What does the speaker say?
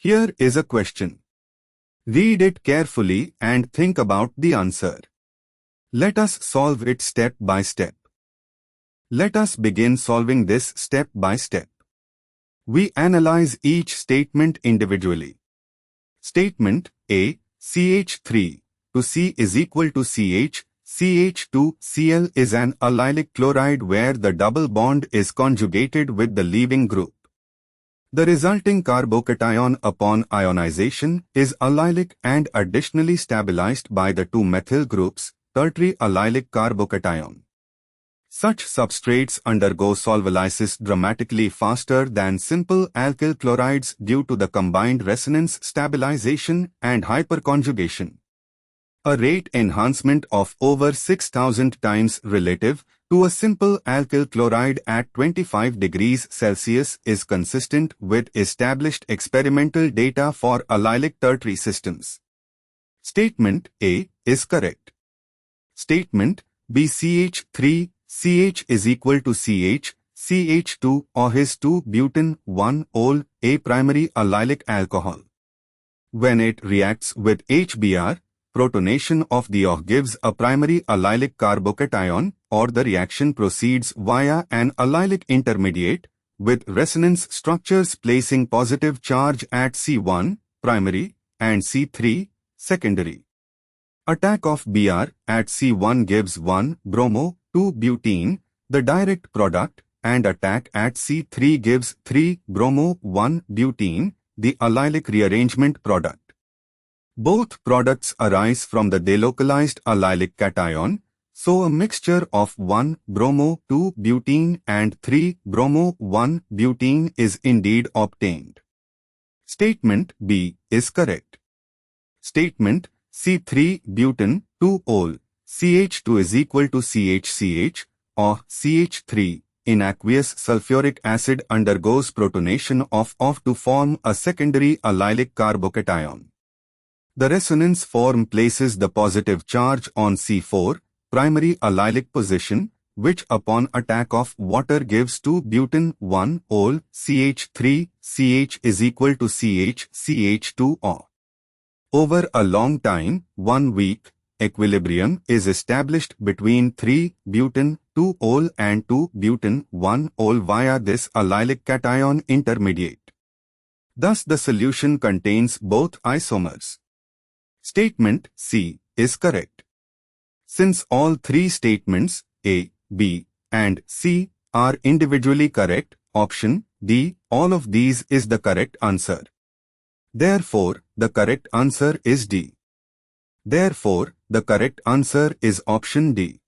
Here is a question. Read it carefully and think about the answer. Let us solve it step by step. Let us begin solving this step by step. We analyze each statement individually. Statement A, CH3 to C is equal to CH, CH2Cl is an allylic chloride where the double bond is conjugated with the leaving group. The resulting carbocation upon ionization is allylic and additionally stabilized by the two methyl groups, tertiary allylic carbocation. Such substrates undergo solvolysis dramatically faster than simple alkyl chlorides due to the combined resonance stabilization and hyperconjugation. A rate enhancement of over 6,000 times relative to a simple alkyl chloride at 25 degrees Celsius is consistent with established experimental data for allylic tertiary systems. Statement A is correct. Statement B, CH3 CH is equal to CH, CH2 or his 2-butene-1-ol, a primary allylic alcohol. When it reacts with HBr, protonation of the OH gives a primary allylic carbocation, or the reaction proceeds via an allylic intermediate, with resonance structures placing positive charge at C1, primary, and C3, secondary. Attack of Br at C1 gives 1-bromo-2-butene, the direct product, and attack at C3 gives 3-bromo-1-butene, the allylic rearrangement product. Both products arise from the delocalized allylic cation, so a mixture of 1-bromo-2-butene and 3-bromo-1-butene is indeed obtained. Statement B is correct. Statement C3-butene-2-ol, CH2 is equal to CH or CH3, in aqueous sulfuric acid undergoes protonation of OH to form a secondary allylic carbocation. The resonance form places the positive charge on C4, primary allylic position, which upon attack of water gives 2-butene-1-ol, CH3, CH is equal to CH2O. Over a long time, 1 week, equilibrium is established between 3-butene-2-ol and 2-butene-1-ol via this allylic cation intermediate. Thus the solution contains both isomers. Statement C is correct. Since all three statements A, B, and C are individually correct, option D, all of these is the correct answer. Therefore, the correct answer is D. Therefore, the correct answer is option D.